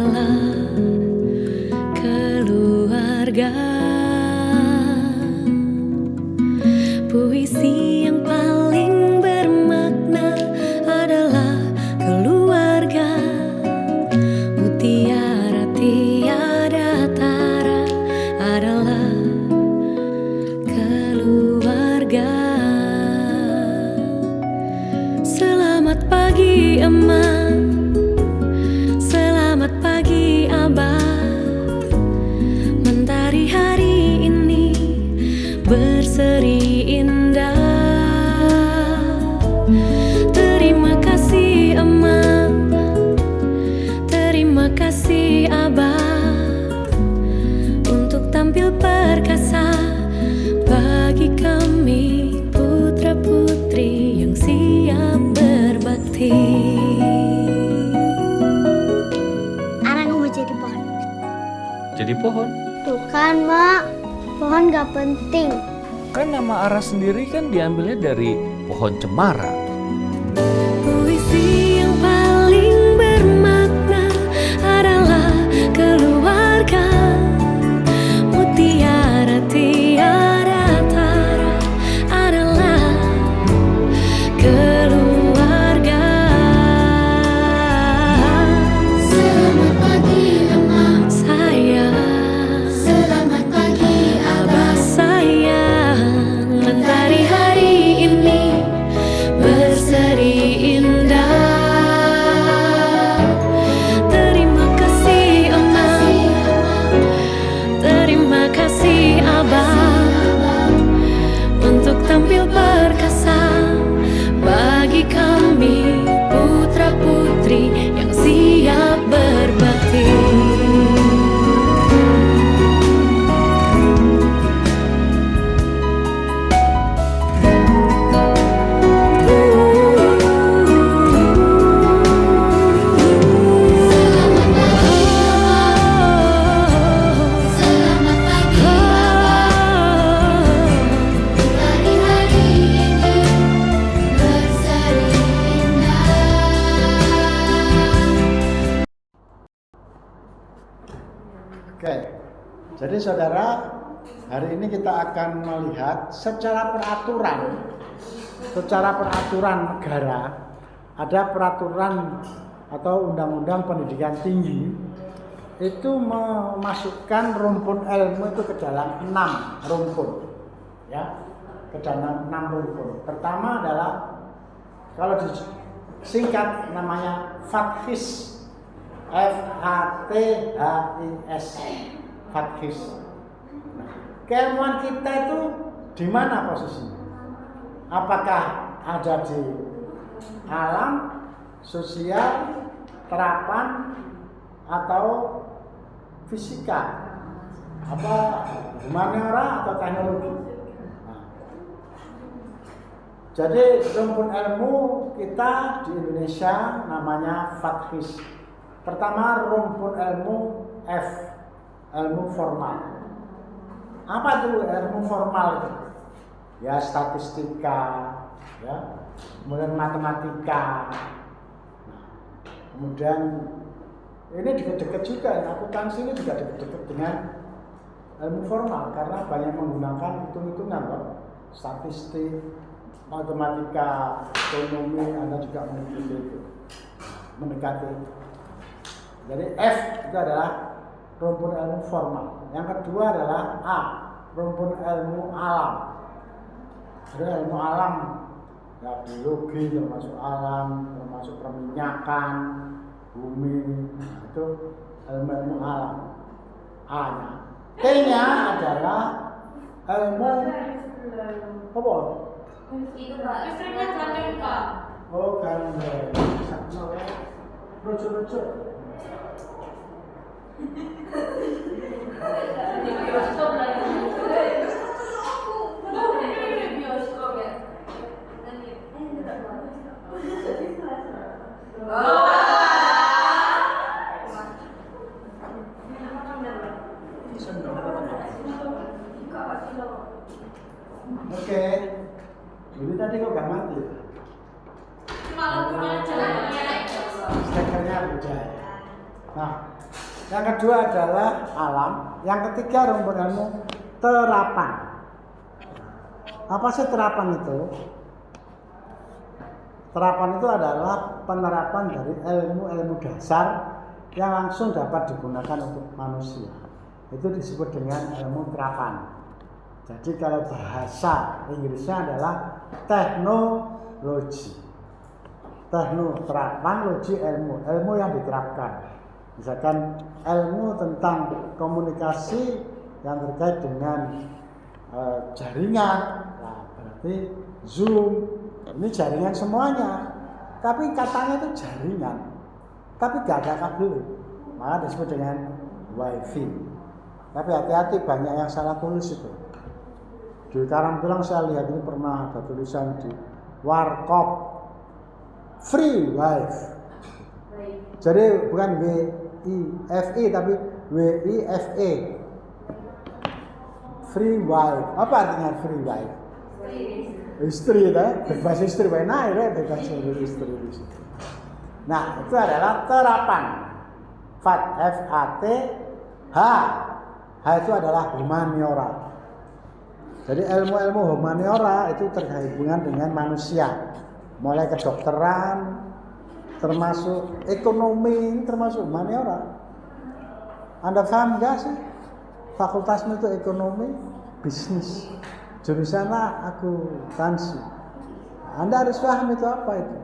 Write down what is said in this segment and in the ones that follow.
adalah keluarga. Puisi yang paling bermakna adalah keluarga. Mutiara tiada tara adalah keluarga. Selamat pagi Emak, selamat pagi Abah. Mentari hari ini berseri indah. Terima kasih Emak, terima kasih Abah, untuk tampil perkasa bagi kami putra-putri yang siap berbakti. Arang mau jadi pohon. Jadi pohon? Tuh kan, Mak. Pohon gak penting. Kan nama Ara sendiri kan diambilnya dari pohon cemara. Puisi yang paling bermakna adalah keluarga. Mutiara tiada tara adalah keluarga. Selamat pagi, Emak. Saya, Selamat pagi, Abah sayang. Mentari hari ini berseri indah. Terima kasih Emak, terima kasih Abah, untuk tampil perkasa bagi kami putra-putri yang siap berbakti. Selamat pagi, hari-hari ini berseri indah. Oke, jadi saudara, hari ini kita akan melihat secara peraturan negara, ada peraturan atau undang-undang pendidikan tinggi itu memasukkan rumpun ilmu itu ke dalam 6 rumpun, ya, ke dalam 6 rumpun. Pertama adalah kalau disingkat namanya Fathis. Fathis, Fathis. Nah, keilmuan kita itu di mana posisinya? Apakah ada di alam, sosial, terapan, atau fisika? Apa humaniora atau teknologi? Nah, jadi rumpun ilmu kita di Indonesia namanya Fathis. Pertama, rumpun ilmu F, ilmu formal. Apa itu ilmu formal itu? Ya, statistika, ya, kemudian matematika. Nah, kemudian ini dekat-dekat juga, akuntansi ini juga dekat-dekat dengan ilmu formal karena banyak menggunakan hitung-hitungan, loh. Statistik, matematika, ekonomi, Anda juga mengikuti itu, mendekati itu. Jadi F itu adalah rumpun ilmu formal. Yang kedua adalah A, rumpun ilmu alam. Ada ilmu alam, ya, biologi termasuk alam, termasuk perminyakan, bumi, nah, itu ilmu alam. A-nya. T-nya adalah ilmu apa? Itu Pak. Listriknya gandeng Pak. Oh, gandeng. Lucu-lucu. Di bioskop lagi. Bioskop ya. Oke. Jadi tadi kok gak mati? Malam punya jalan. Stekernya beda. Nah, Yang kedua adalah alam. Yang ketiga rumpun ilmu terapan. Apa sih terapan itu? Terapan itu adalah penerapan dari ilmu-ilmu dasar yang langsung dapat digunakan untuk manusia. Itu disebut dengan ilmu terapan. Jadi kalau bahasa Inggrisnya adalah teknologi. Terapan, logi, ilmu yang diterapkan. Misalkan ilmu tentang komunikasi yang terkait dengan jaringan, nah, berarti Zoom, ini jaringan semuanya. Tapi katanya itu jaringan, tapi gak ada kabel, maka disebut dengan WiFi. Tapi hati-hati, banyak yang salah tulis itu. Di Karangpilang saya lihat ini pernah ada tulisan di Warkop free wifi. Jadi bukan WIFI tapi WIFE. Free wifi. Apa artinya free wifi? Istri itu, bebas istri, benar ya, bebas istri. Nah, itu adalah terapan. FAT, H itu adalah humaniora. Jadi ilmu-ilmu humaniora itu terhubungan dengan manusia. Mulai kedokteran, termasuk ekonomi, termasuk humaniora. Anda paham nggak sih? Fakultasmu itu ekonomi, bisnis. Jurusannya akuntansi. Anda harus paham itu apa itu.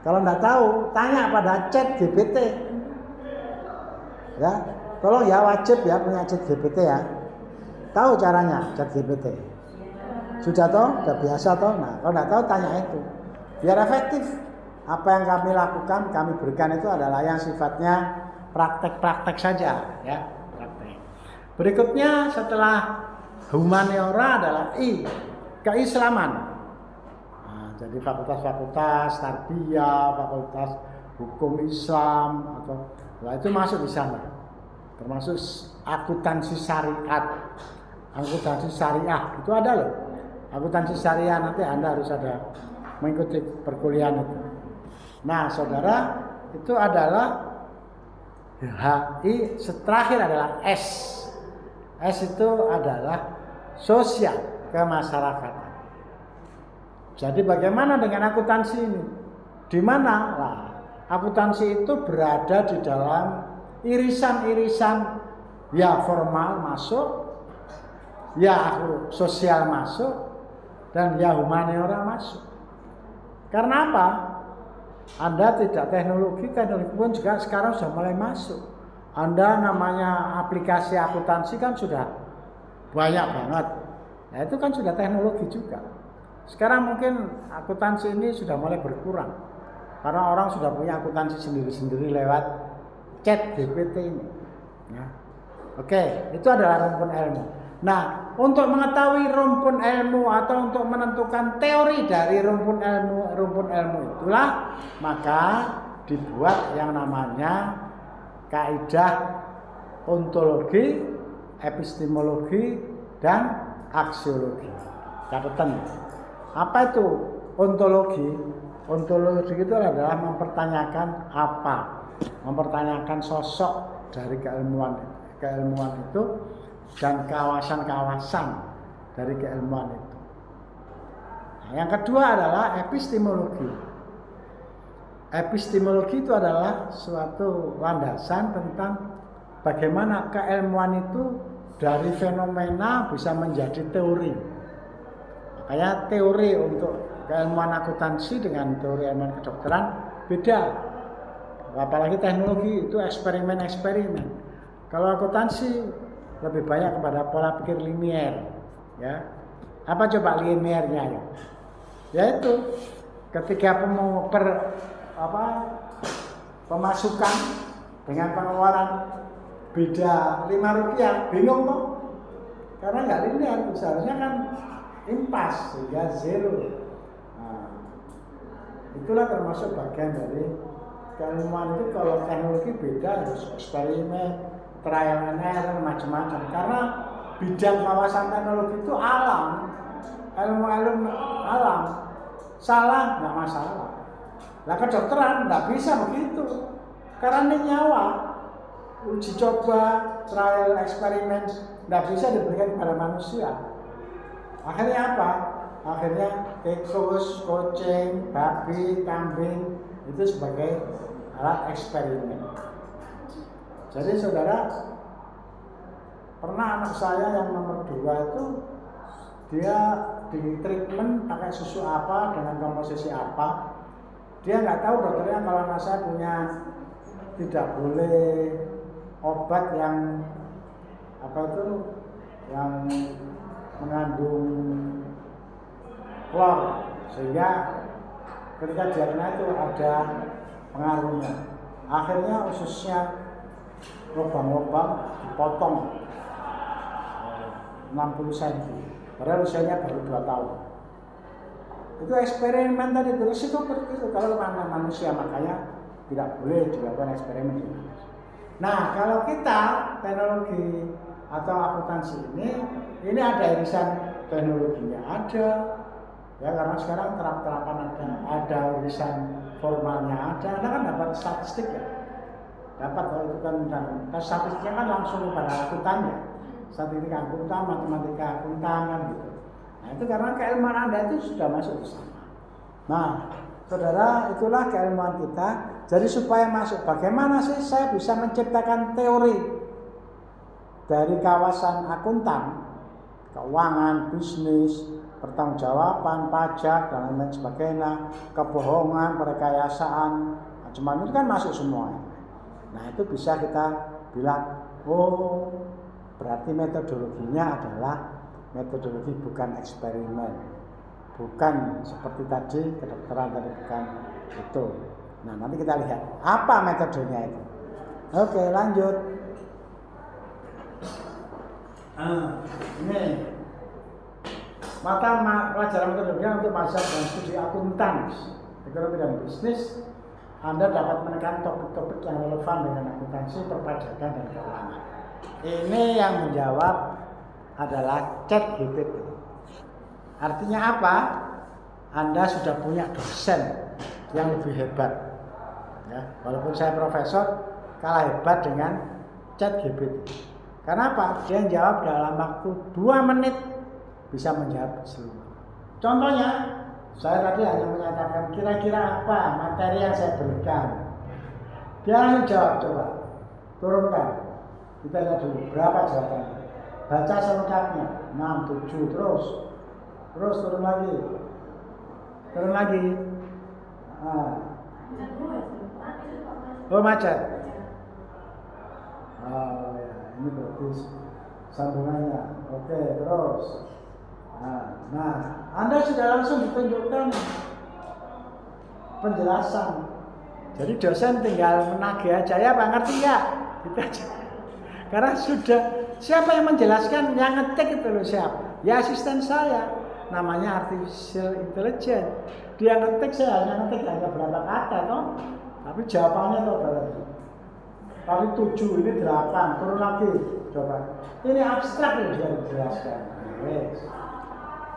Kalau nggak tahu, tanya pada ChatGPT. Ya, tolong ya, wajib ya punya ChatGPT ya. Tahu caranya ChatGPT? Sudah toh? Sudah biasa toh? Nah, kalau nggak tahu tanya itu. Biar efektif. Apa yang kami lakukan, kami berikan itu adalah yang sifatnya praktek-praktek saja, ya, praktek. Berikutnya setelah humaniora adalah keislaman. Nah, jadi fakultas-fakultas tarbiyah, fakultas hukum Islam atau itu masuk di sana. Termasuk akuntansi syariat, akuntansi syariah itu ada loh. Akuntansi syariah nanti Anda harus ada mengikuti perkuliahan itu. Nah, saudara, itu adalah HI, terakhir adalah S. S itu adalah sosial kemasyarakatan. Jadi bagaimana dengan akuntansi ini? Di mana? Nah, akuntansi itu berada di dalam irisan-irisan ya formal masuk, ya sosial masuk, dan ya humaniora masuk. Karena apa? Anda tidak teknologi pun juga sekarang sudah mulai masuk. Anda namanya aplikasi akuntansi kan sudah banyak banget. Nah, itu kan sudah teknologi juga. Sekarang mungkin akuntansi ini sudah mulai berkurang. Karena orang sudah punya akuntansi sendiri-sendiri lewat ChatGPT ini. Ya. Oke, itu adalah rumpun ilmu. Nah, untuk mengetahui rumpun ilmu atau untuk menentukan teori dari rumpun ilmu itulah maka dibuat yang namanya kaidah ontologi, epistemologi, dan aksiologi. Catatan. Apa itu ontologi? Ontologi itu adalah mempertanyakan apa, mempertanyakan sosok dari keilmuan itu dan kawasan-kawasan dari keilmuan itu. Nah, yang kedua adalah epistemologi. Epistemologi itu adalah suatu landasan tentang bagaimana keilmuan itu dari fenomena bisa menjadi teori. Makanya teori untuk keilmuan akuntansi dengan teori ilmuwan kedokteran beda. Apalagi teknologi itu eksperimen-eksperimen. Kalau akuntansi lebih banyak kepada pola pikir linier, ya. Apa coba liniernya ya? Yaitu ketika pemasukan dengan pengeluaran beda 5 rupiah, bingung toh? Karena nggak linear, seharusnya kan impas sehingga zero. Nah, itulah termasuk bagian dari keilmuan itu. Kalau teknologi beda, harus eksperimen, trial and error, macam-macam. Karena bidang kawasan teknologi itu alam, ilmu alam, salah nggak masalah. Lah kedokteran nggak bisa begitu, karena ini nyawa. uji coba, trial, eksperimen, nggak bisa diberikan kepada manusia. Akhirnya apa? Akhirnya tikus, kucing, babi, kambing itu sebagai alat eksperimen. Jadi saudara, pernah anak saya yang nomor 2 itu dia di treatment pakai susu apa dengan komposisi apa. Dia nggak tahu dokternya kalau anak saya punya tidak boleh obat yang apa itu yang mengandung klor, sehingga ketika dia kena itu ada pengaruhnya. Akhirnya ususnya lubang-lubang dipotong 60 cm, padahal usianya baru 2 tahun. Itu eksperimen tadi, terus itu begitu kalau mana manusia, makanya tidak boleh dilakukan eksperimen di manusia. Nah, kalau kita teknologi atau akuntansi ini ada irisan teknologinya ada, ya karena sekarang terapan ada irisan formalnya ada. Anda kan dapat statistik ya, dapat kalau itu kan, dan statistiknya kan langsung pada akuntannya, statistik akuntan, matematika akuntan kan gitu. Nah itu karena keilmuan Anda itu sudah masuk ke sana. Nah saudara, itulah keilmuan kita. Jadi supaya masuk, bagaimana sih saya bisa menciptakan teori dari kawasan akuntan, keuangan, bisnis, pertanggungjawaban, pajak, dan lain sebagainya, kebohongan, perekayasaan, macam-macam itu kan masuk semua. Nah itu bisa kita bilang, oh berarti metodologinya adalah metodologi bukan eksperimen, bukan seperti tadi kedokteran tadi, bukan itu. Nah nanti kita lihat apa metodenya itu. Oke lanjut. Ini mata pelajaran metodologi untuk mahasiswa dan studi akuntan, ekonomi dan bisnis. Anda dapat menekan topik-topik yang relevan dengan akuntansi, perpajakan, dan keuangan. Ini yang menjawab adalah ChatGPT. Artinya apa? Anda sudah punya dosen yang lebih hebat. Ya, walaupun saya profesor, kalah hebat dengan ChatGPT. Karena apa? Dia jawab dalam waktu 2 menit bisa menjawab seluruh. Contohnya, saya tadi hanya menyatakan kira-kira apa materi yang saya berikan. Dia langsung jawab, coba turunkan. Kita lihat dulu berapa jawabannya. Baca selengkapnya 6, 7, terus turun lagi. Oh macet. Oh ya, ini berarti sambungannya. Oke, terus. Nah, Anda sudah langsung ditunjukkan penjelasan. Jadi dosen tinggal menagih aja, ya Pak, ngerti ya? Gitu aja. Karena sudah, siapa yang menjelaskan, yang ngetik itu loh siapa? Ya asisten saya, namanya artificial intelligence. Dia ngetik, saya hanya ngetik hanya berapa kata toh, tapi jawabannya toh berarti. Kali 7, ini 8, turun lagi, coba. Ini abstrak loh dia dijelaskan.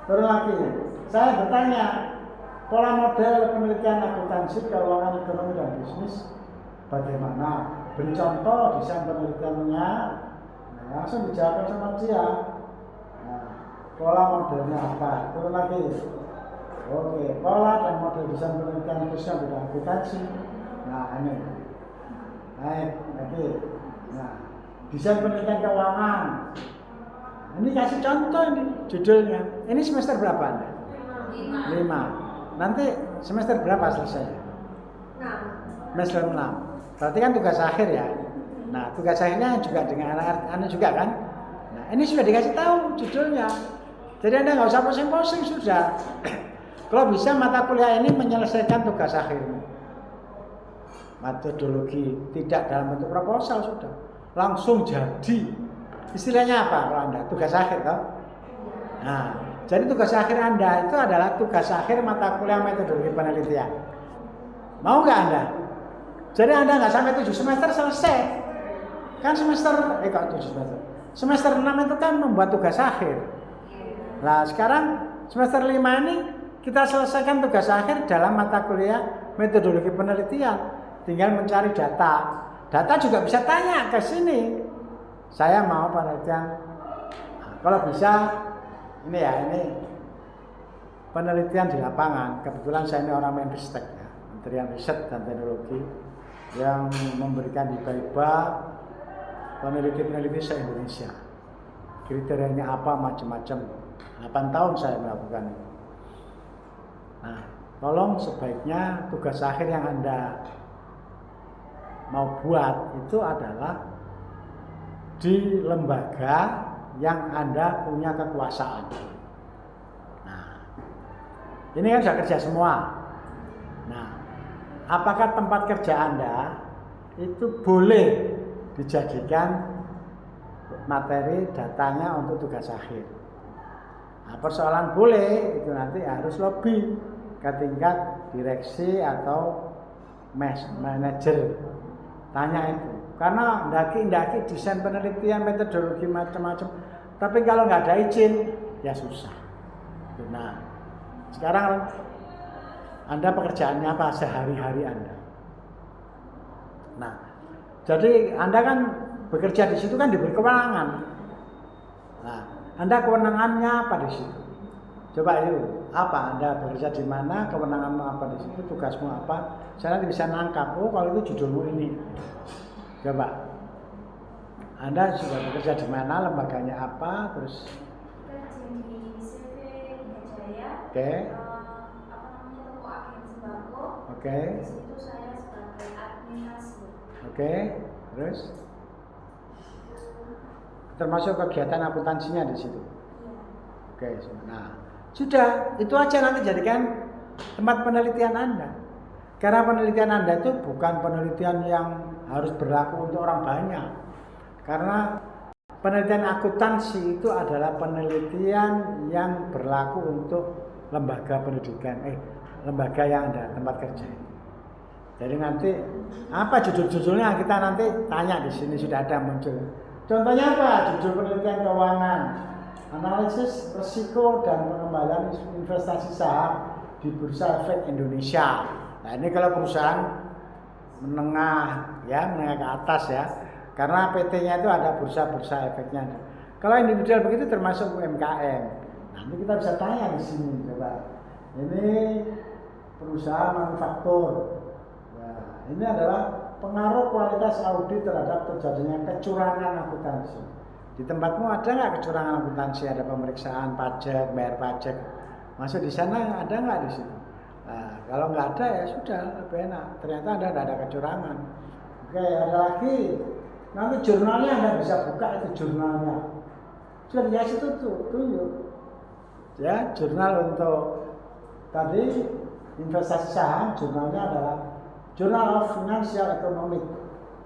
Turun lagi, saya bertanya, pola model penelitian akuntansi, keuangan, ekonomi, dan bisnis bagaimana? Beri contoh desain penelitiannya. Nah, langsung dijawab sama dia. Nah, pola modelnya apa? Turun lagi. Oke, pola dan model desain penelitian khususnya bidang akuntansi. Nah, ini. Naik lagi. Nah, desain penelitian keuangan. Ini kasih contoh ini judulnya. Ini semester berapa Anda? 5. Nanti semester berapa selesai? 6. Semester 6. Berarti kan tugas akhir ya. Nah, tugas akhirnya juga dengan anak-anak juga kan. Nah, ini sudah dikasih tahu judulnya. Jadi Anda nggak usah pusing-pusing sudah. Kalau bisa mata kuliah ini menyelesaikan tugas akhirnya. Metodologi tidak dalam bentuk proposal sudah. Langsung jadi. Istilahnya apa kalau Anda? Tugas akhir toh? Nah, jadi tugas akhir Anda itu adalah tugas akhir mata kuliah metodologi penelitian. Mau nggak Anda? Jadi Anda nggak sampai 7 semester selesai. Kan semester, kok 7 semester? Semester 6 itu kan membuat tugas akhir. Nah sekarang semester 5 ini kita selesaikan tugas akhir dalam mata kuliah metodologi penelitian. Tinggal mencari data. data juga bisa tanya ke sini. Saya mau penelitian, nah, kalau bisa ini ya, ini penelitian di lapangan. Kebetulan saya ini orang Menristek ya, Kementerian Riset dan Teknologi yang memberikan hibah-hibah peneliti-peneliti se-Indonesia. Kriterianya apa macam-macam. 8 tahun saya melakukan itu. Nah, tolong sebaiknya tugas akhir yang Anda mau buat itu adalah di lembaga yang Anda punya kekuasaan. Nah, ini kan sudah kerja semua. Nah, apakah tempat kerja Anda itu boleh dijadikan materi datanya untuk tugas akhir? Nah, persoalan boleh itu nanti harus lobby ke tingkat direksi atau manajer. Tanya itu. Karena ndaki desain penelitian, metodologi macam-macam. Tapi kalau nggak ada izin, ya susah. Nah, sekarang Anda pekerjaannya apa sehari-hari Anda? Nah, jadi Anda kan bekerja di situ kan diberi kewenangan. Nah, Anda kewenangannya apa di situ? Coba yuk, apa Anda bekerja di mana, kewenanganmu apa di situ, tugasmu apa? Saya nanti bisa nangkap. Oh, kalau itu judulmu ini. Coba, Anda sudah bekerja di mana, lembaganya apa, terus? Kerja di CV Jaya. Oke. Apa namanya, toko agen sembako. Oke. Di situ saya sebagai administrasi. Oke, terus? Termasuk kegiatan akuntansinya di situ. Iya. Oke, nah sudah itu aja nanti jadikan tempat penelitian Anda. Karena penelitian Anda itu bukan penelitian yang harus berlaku untuk orang banyak. Karena penelitian akuntansi itu adalah penelitian yang berlaku untuk lembaga pendidikan, lembaga yang Anda tempat kerja. Jadi nanti apa judul-judulnya kita nanti tanya di sini sudah ada muncul. Contohnya apa? Judul penelitian keuangan, analisis risiko dan pengembangan investasi saham di Bursa Efek Indonesia. Nah, ini kalau perusahaan menengah ya, menengah ke atas ya. Karena PT-nya itu ada bursa-bursa efeknya. Kalau individual begitu termasuk UMKM. Nanti kita bisa tanya di sini coba. Ini perusahaan manufaktur. Nah, ini adalah pengaruh kualitas audit terhadap terjadinya kecurangan akuntansi. Di tempatmu ada nggak kecurangan akuntansi? Ada pemeriksaan pajak, bayar pajak. Masuk di sana ada nggak di situ? Nah, kalau nggak ada ya sudah lebih enak. Ternyata Anda tidak ada kecurangan. Oke, ada lagi. Nanti jurnalnya Anda bisa buka itu jurnalnya. Sudah dikasih tunjuk. Ya, jurnal untuk tadi investasi saham, jurnalnya adalah Journal of Financial Economic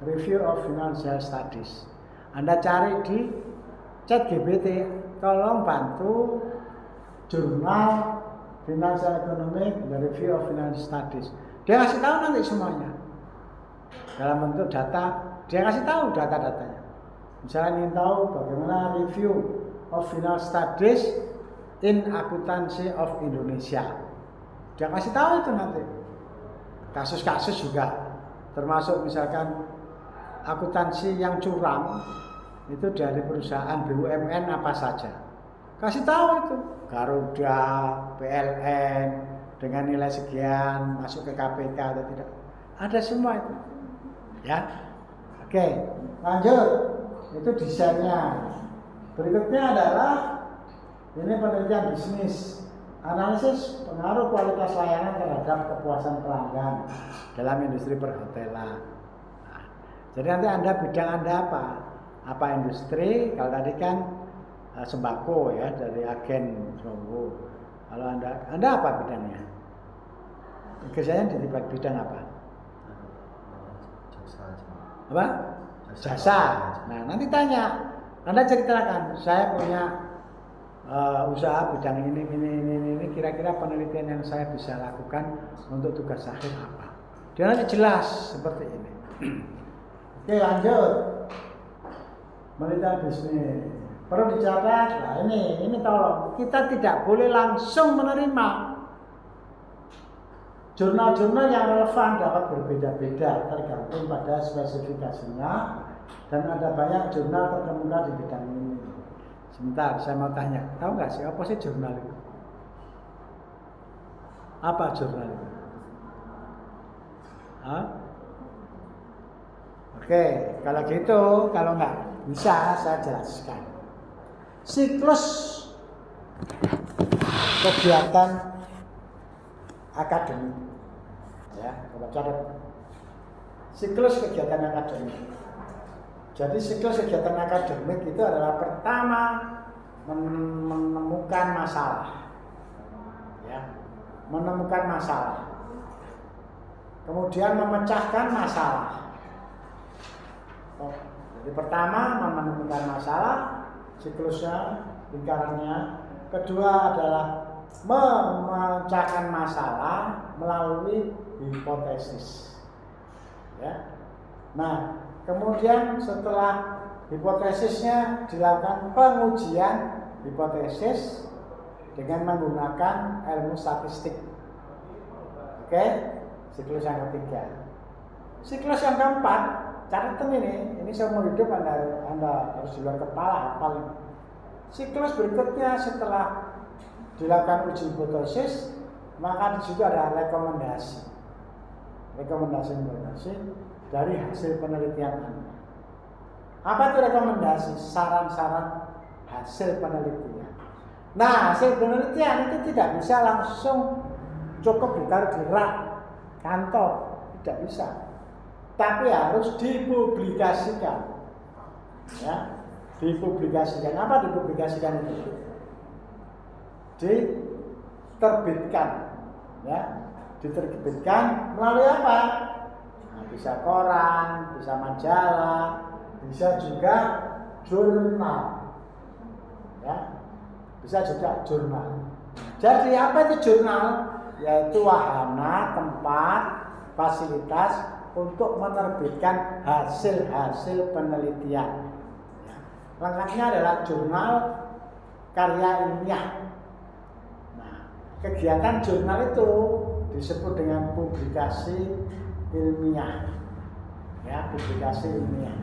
Review of Financial Studies. Anda cari di ChatGPT, tolong bantu jurnal Financial Economic Review of Financial Studies. Dia kasih tahu nanti semuanya dalam bentuk data. Dia kasih tahu data-datanya. Misalnya ingin tahu bagaimana review of financial studies in Accountancy of Indonesia. Dia kasih tahu itu nanti. Kasus-kasus juga, termasuk misalkan akuntansi yang curang itu dari perusahaan BUMN apa saja. Kasih tahu itu. Garuda, PLN dengan nilai sekian masuk ke KPK atau tidak. Ada semua itu. Ya. Oke, lanjut. Itu desainnya. Berikutnya adalah ini penelitian bisnis. Analisis pengaruh kualitas layanan terhadap kepuasan pelanggan dalam industri perhotelan. Nah, jadi nanti bidang Anda apa? Apa industri? Kalau tadi kan sembako ya, dari agen sembako. Kalau Anda apa bidangnya? Kerjanya di bidang apa? Apa? Jasa. Nah, nanti tanya. Anda ceritakan, saya punya usaha bidang ini, kira-kira penelitian yang saya bisa lakukan untuk tugas akhir apa? Dia nanti jelas seperti ini. Oke, lanjut. Penelitian bisnis. Perlu dicatat. Nah, ini tolong. Kita tidak boleh langsung menerima. Jurnal-jurnal yang relevan dapat berbeda-beda tergantung pada spesifikasinya dan ada banyak jurnal terkemuka di bidang ini. Sebentar, saya mau tanya, tahu nggak sih apa sih jurnal itu? Apa jurnal itu? Hah? Oke, kalau gitu, kalau nggak bisa saya jelaskan. Siklus kegiatan akademik, ya, coba catat. Siklus kegiatan akademik. Jadi siklus kegiatan akademik itu adalah pertama menemukan masalah, ya, menemukan masalah, kemudian memecahkan masalah. Jadi pertama menemukan masalah, siklusnya, lingkarannya. Kedua adalah memecahkan masalah melalui hipotesis. Ya. Nah, kemudian setelah hipotesisnya dilakukan pengujian hipotesis dengan menggunakan ilmu statistik. Oke, siklus yang ketiga. Siklus yang keempat, catatan ini seumur hidup Anda harus di luar kepala hafal ini. Siklus berikutnya setelah dilakukan uji hipotesis, maka di situ ada rekomendasi dari hasil penelitian Anda. Apa itu rekomendasi? Saran-saran hasil penelitian. Nah, hasil penelitian itu tidak bisa langsung cukup ditaruh di rak kantor, tidak bisa. Tapi harus dipublikasikan. Ya, dipublikasikan. Apa dipublikasikan itu? Diterbitkan, ya, diterbitkan melalui apa? Nah, bisa koran, bisa majalah, bisa juga jurnal, ya, bisa juga jurnal. Jadi apa itu jurnal? Yaitu wahana, tempat, fasilitas untuk menerbitkan hasil-hasil penelitian. Ya. Lengkapnya adalah jurnal karya ilmiah. Kegiatan jurnal itu disebut dengan publikasi ilmiah, ya, publikasi ilmiah.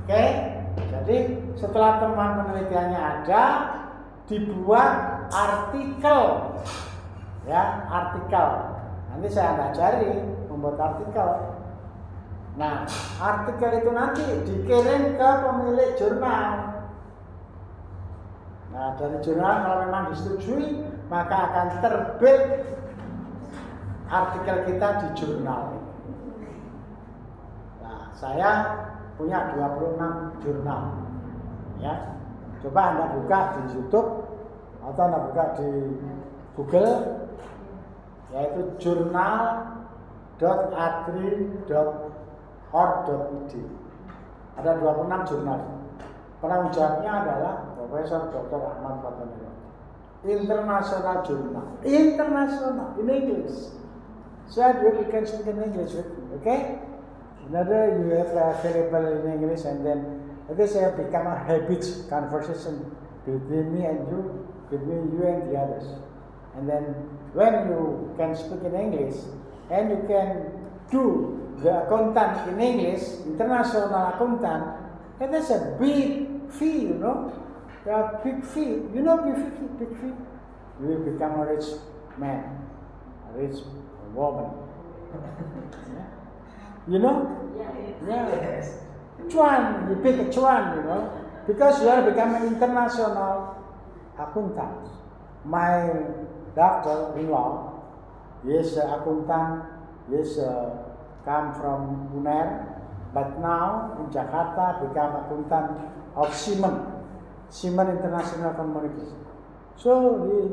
Oke, jadi setelah teman penelitiannya ada, dibuat artikel, ya, artikel. Nanti saya ajari membuat artikel. Nah, artikel itu nanti dikirim ke pemilik jurnal. Nah, dari jurnal kalau memang disetujui, maka akan terbit artikel kita di jurnal. Nah, saya punya 26 jurnal. Ya. Coba Anda buka di YouTube atau Anda buka di Google, yaitu journal.adri.org.id. Ada 26 jurnal. Penanggung jawabnya adalah Profesor Dr. Ahmad Fatoniro. International journal, international in English. So you can speak in English with me, okay? Another you have available in English, and then this have become a habit conversation between me and you, between you and the others. And then when you can speak in English and you can do the accountant in English, international accountant, that is a big fee, you know. A big fee, you know, big fee. You will become a rich man, a rich woman. Yeah. You know? Yeah. Cuan, you pick a cuan, you know, because you are becoming international accountant. My doctor-in-law is an accountant. He come from UNER, but now in Jakarta become accountant of Siemens International Communication. So he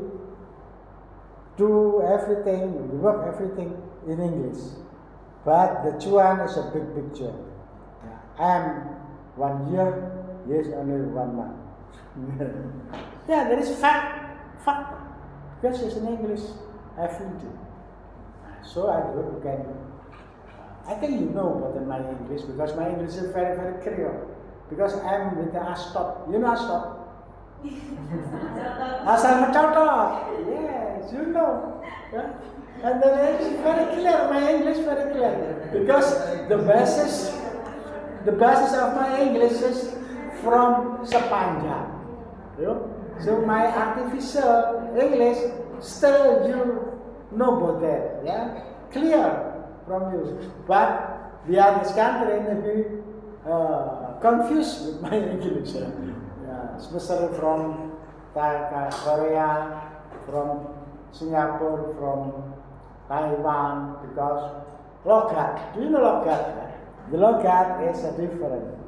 do everything, we work everything in English. But the cuan is a big cuan. I am 1 year, he is only 1 month. Yeah, there is fact. Because it's in English every day. So I do it again. I think you know better my English because my English is very, very clear. Because I'm with the Astop. You know Astop? Asal mencotot. Yes, you know. Yeah? And then it's very clear, my English very clear. Because the basis of my English is from Sepanja. You know? So my artificial English still you know about that, yeah? Clear from you. But the other country may be confused with my English. Yeah, especially from Korea, from Singapore, from Taiwan, because logat. Do you know logat? The logat is different.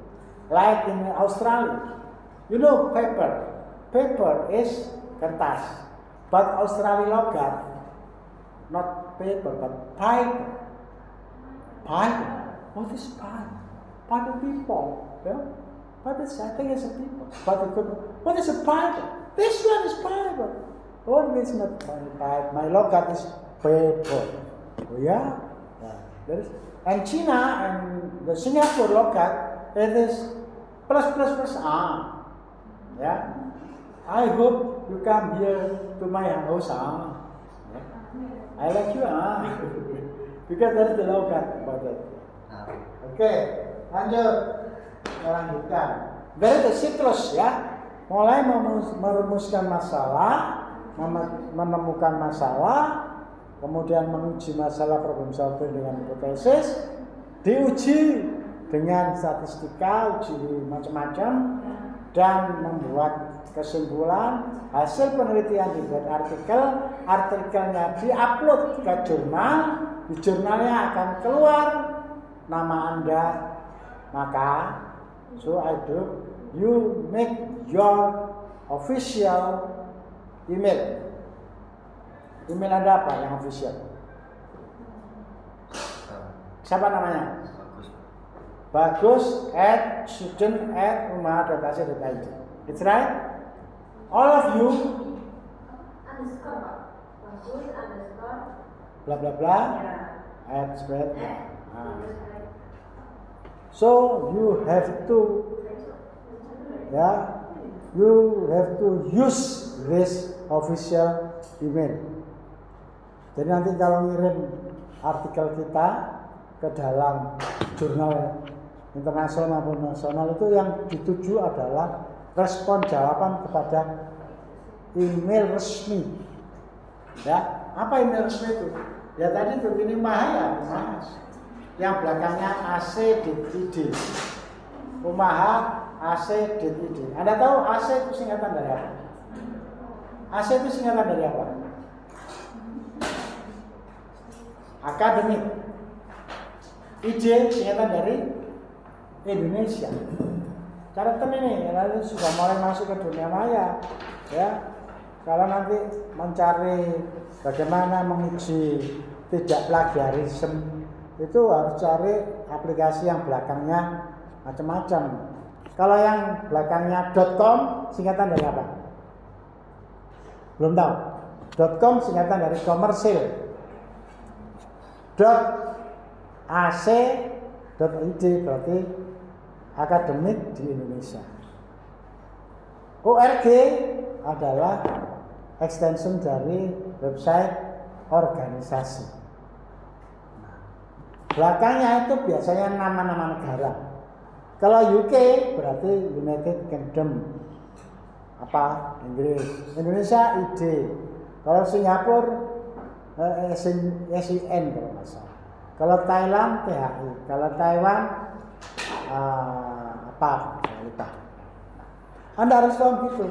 Like in Australia, you know paper. Paper is kertas, but Australia logat, not paper, but pipe. Pipe. What is pipe? Pipe of people. Yeah? Pipe is, I think it's a people. But it could, what is a pipe? This one is pipe. Oh, it's not pipe. My logat is paper. Oh, yeah? There is. And China and the Singapore logat, it is plus R. Yeah? I hope you come here to my house. Yeah? I like you. Because there is the logat about it. Okay, lanjutkan. There is the siklus ya. Mulai merumuskan masalah, menemukan masalah, kemudian menguji masalah problem solving dengan hipotesis, diuji dengan statistika, uji macam-macam, dan membuat kesimpulan. Hasil penelitian dibuat artikelnya diupload ke jurnal, di jurnalnya akan keluar nama Anda. Maka so I do, you make your official email. Email Anda apa yang official? Siapa namanya? bagus@student@umaha.ac.id. It's right? All of you Underscore Pak. Bagus underscore. bla bla bla Ya. @spread. Bagus. So you have to you have to use this official email. Jadi nanti kalau ngirim artikel kita ke dalam jurnal internasional maupun nasional, itu yang dituju adalah respon jawaban kepada email resmi. Ya, apa email resmi itu? Ya tadi itu ini Umaha ya, yang belakangnya AC.id. Umaha AC.id. Anda tahu AC itu singkatan dari apa? AC itu singkatan dari apa? Akademik. ID singkatan dari Indonesia. Karakter ini nanti sudah mulai masuk ke dunia maya, ya. Kalau nanti mencari bagaimana menguji tidak plagiarisme, itu harus cari aplikasi yang belakangnya macam-macam. Kalau yang belakangnya .com singkatan dari apa? Belum tahu. .com singkatan dari komersil. .ac.id berarti akademik di Indonesia. ORG adalah extension dari website organisasi. Belakangnya itu biasanya nama-nama negara. Kalau UK berarti United Kingdom, apa Inggris. Indonesia ID. Kalau Singapura SIN kalau nggak salah. Kalau Thailand THI. Kalau Taiwan apa? Lupa. Anda harus tahu gitu.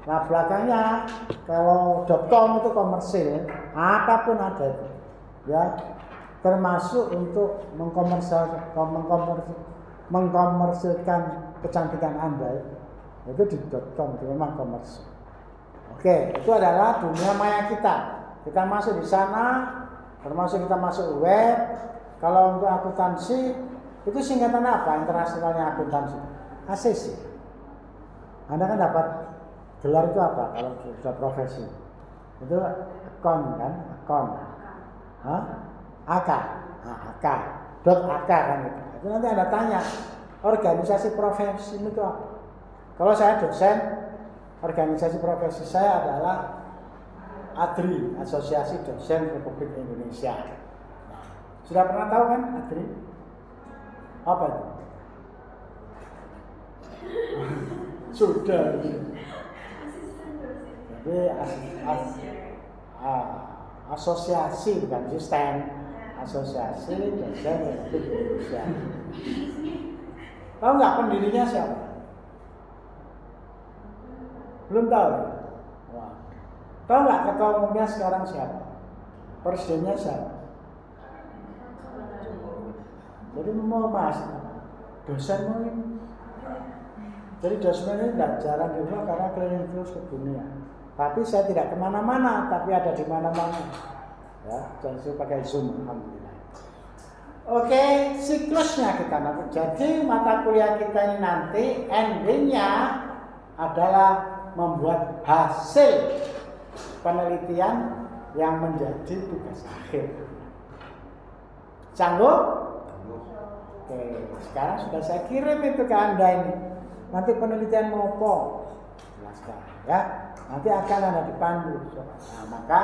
Nah belakangnya kalau .com itu komersil, apapun ada itu, ya termasuk untuk mengkomersilkan kecantikan Anda itu di .com itu memang komersil. Oke, itu adalah dunia maya kita. Kita masuk di sana, termasuk kita masuk web. Kalau untuk akuntansi itu singkatan apa? Internasionalnya akuntansi, ACC. Anda kan dapat gelar itu apa kalau sudah profesi? Itu akon kan, akon. Hah? AK. Nah, AK. .ak kan itu. Itu nanti Anda tanya, organisasi profesi itu apa? Kalau saya dosen, organisasi profesi saya adalah ADRI, Asosiasi Dosen Republik Indonesia. Nah, sudah pernah tahu kan ADRI? Apa itu? Sudah. Jadi asosiasi bukan asisten, Asosiasi Dosen Republik Indonesia. Tahu nggak pendirinya siapa? Belum tahu. Wah. Tahu nggak ketua umumnya sekarang siapa? Presidennya siapa? Jadi mau mas dosen mau ini. Jadi dosen ini tidak jarang di rumah karena keliling terus ke dunia. Tapi saya tidak kemana-mana, tapi ada di mana-mana. Ya, jadi pakai Zoom, alhamdulillah. Oke, siklusnya kita nanti. Jadi mata kuliah kita ini nanti endingnya adalah membuat hasil penelitian yang menjadi tugas akhir. Sanggup? Oke, sekarang sudah saya kirim itu ke Anda ini. Nanti penelitian mau apa? Jelaskan ya. Nanti akan Anda dipandu. Nah, maka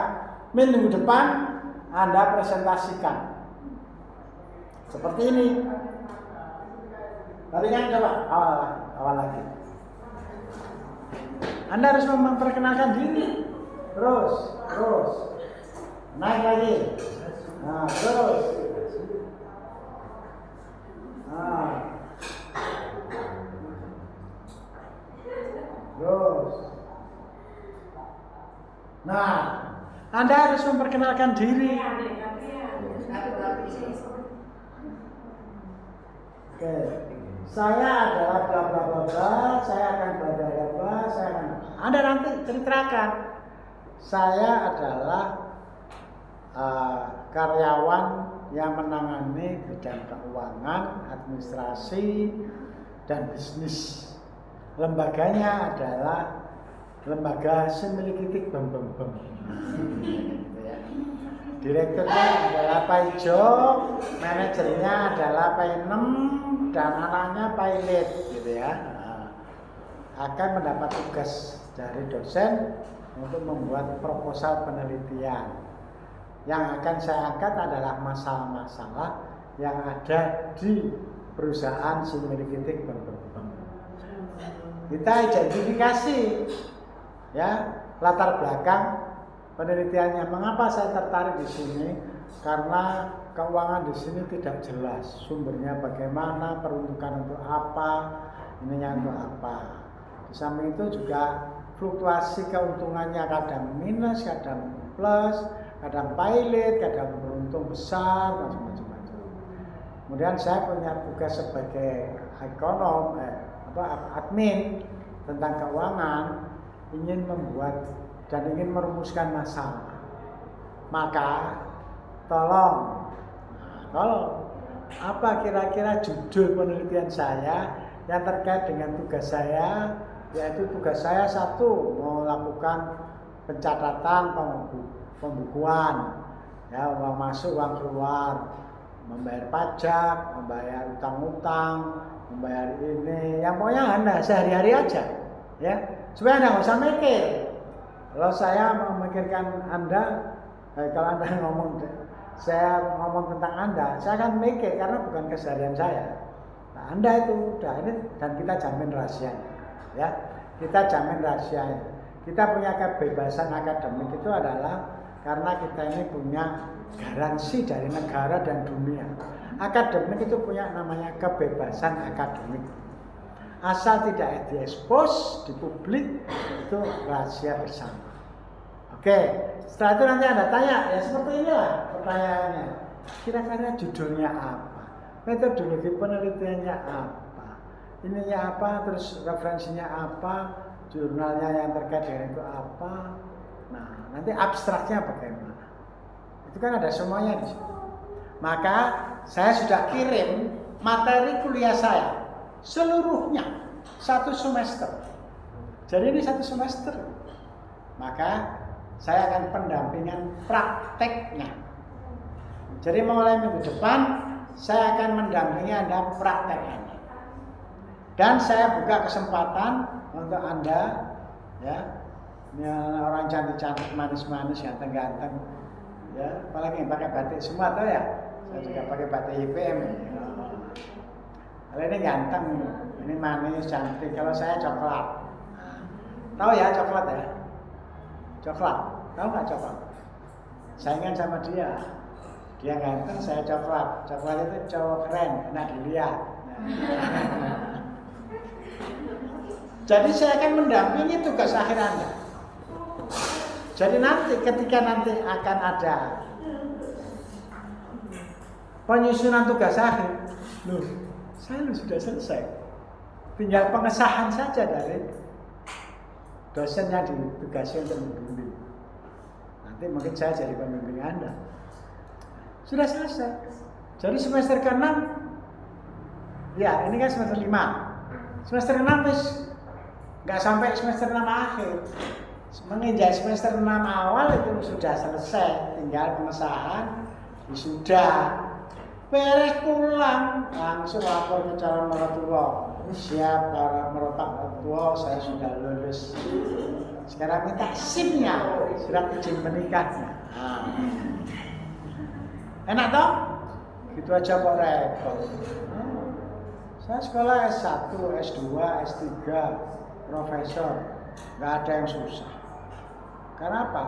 minggu depan Anda presentasikan. Seperti ini. Tadi kan coba awal lagi. Anda harus memperkenalkan diri. Terus. Naik lagi. Nah, terus. Nah. Terus. Nah, Anda harus memperkenalkan diri. Oke, saya adalah bla bla bla bla, saya akan bla bla bla bla, saya akan. Anda nanti ceritakan, saya adalah karyawan yang menangani bidang keuangan, administrasi, dan bisnis. Lembaganya adalah lembaga semilikitik bem. Direkturnya adalah Pak Ijo, manajernya adalah Pak Inem, dan anaknya Pak Ilit, gitu ya. Akan mendapat tugas dari dosen untuk membuat proposal penelitian. Yang akan saya angkat adalah masalah-masalah yang ada di perusahaan semilikitik bem. Kita identifikasi, ya, latar belakang penelitiannya. Mengapa saya tertarik di sini? Karena keuangan di sini tidak jelas. Sumbernya bagaimana, peruntukan untuk apa, ininya untuk apa. Di samping itu juga fluktuasi keuntungannya kadang minus, kadang plus, kadang pilot, kadang beruntung besar, macam-macam. Kemudian saya punya tugas sebagai ekonom, admin tentang keuangan, ingin membuat dan ingin merumuskan masalah. Maka tolong apa kira-kira judul penelitian saya yang terkait dengan tugas saya, yaitu tugas saya satu, melakukan pencatatan pembukuan, ya, uang masuk, uang keluar, membayar pajak, membayar utang-utang, membayar ini, yang pokoknya Anda sehari-hari aja, ya, supaya Anda nggak usah mikir. Kalau saya memikirkan Anda, kalau Anda saya ngomong tentang Anda, saya akan mikir karena bukan keseharian saya. Nah, Anda itu udah ini, dan kita jamin rahasianya, ya, kita jamin rahasianya. Kita punya kebebasan akademik itu adalah karena kita ini punya garansi dari negara dan dunia. Akademik itu punya namanya kebebasan akademik. Asal tidak diekspos di publik, itu rahasia bersama. Oke, setelah itu nanti Anda tanya, ya seperti inilah pertanyaannya. Kira-kira judulnya apa? Metodologi penelitiannya apa? Ininya apa? Terus referensinya apa? Jurnalnya yang terkait dengan itu apa? Nah, nanti abstraknya bagaimana? Itu kan ada semuanya di sini. Maka saya sudah kirim materi kuliah saya seluruhnya 1 semester. Jadi ini 1 semester. Maka saya akan pendampingan prakteknya. Jadi mulai minggu depan saya akan mendampingi Anda prakteknya. Dan saya buka kesempatan untuk Anda, ya, Ini orang cantik-cantik, manis-manis, ganteng-ganteng. Ya, apalagi yang pakai batik semua tuh ya. Saya juga pakai batik IPM ya. Kalau ini ganteng, ini manis, cantik. Kalau saya coklat. Tahu ya coklat ya? Coklat. Tahu nggak coklat? Saingan sama dia. Dia ganteng, saya coklat. Coklat itu cowok keren, enak dilihat. Jadi saya akan mendampingi tugas akhir Anda. Jadi nanti ketika nanti akan ada penyusunan tugas akhir, saya sudah selesai. Tinggal pengesahan saja dari dosen yang ditugasi untuk membimbing. Nanti mungkin saya jadi pembimbing Anda. Sudah selesai. Jadi semester ke-6, ya ini kan semester 5. Semester 6 nggak sampai semester 6 akhir. Menginjak semester 6 awal itu sudah selesai. Tinggal pengesahan, sudah beres pulang, langsung lapor ke calon mertua. Siap para mertua, saya sudah lulus. Sekarang minta SIM-nya, surat izin menikahnya. Enak toh? Gitu aja kok repot. Saya sekolah S1, S2, S3, profesor, nggak ada yang susah. Karena apa?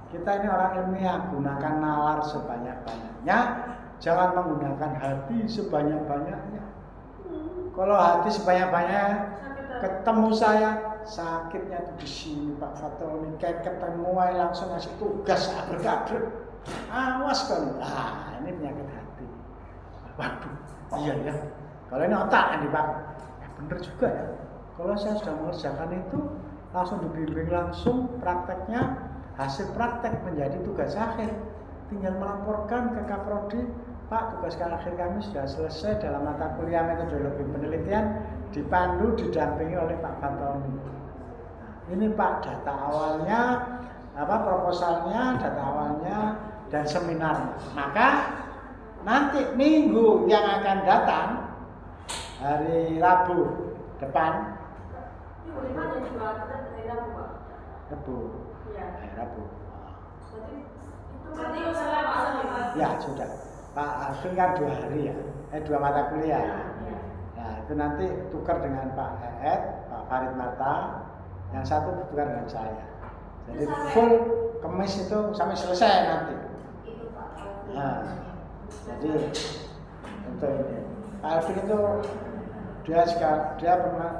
Kita ini orang ilmiah, gunakan nalar sebanyak-banyaknya, jangan menggunakan hati sebanyak-banyaknya. Kalau hati sebanyak-banyaknya, ketemu saya, sakitnya tuh di sini Pak Fatoni, kayak ketemu langsung ngasih tugas abrek-abrek. Awas kan, ini penyakit hati. Waduh, iya ya. Kalau ini otak yang dipakai, bener juga ya. Kalau saya sudah mengerjakan itu, langsung dibimbing langsung prakteknya, hasil praktek menjadi tugas akhir. Tinggal melaporkan ke Kaprodi, Pak, tugas akhir kami sudah selesai dalam mata kuliah metodologi penelitian, dipandu, didampingi oleh Pak Fatoni. Ini Pak data awalnya, proposalnya, data awalnya, dan seminarnya. Maka nanti minggu yang akan datang, hari Rabu depan, Rabu. Rabu. Ya sudah. Pak Alvin kan 2 hari ya, 2 mata kuliah. Nah itu nanti tukar dengan Pak Eed, Pak Farid Marta, yang satu tukar dengan saya. Jadi full Kemis itu sampai selesai nanti. Nah, jadi untuk ini Pak Alvin itu dia pernah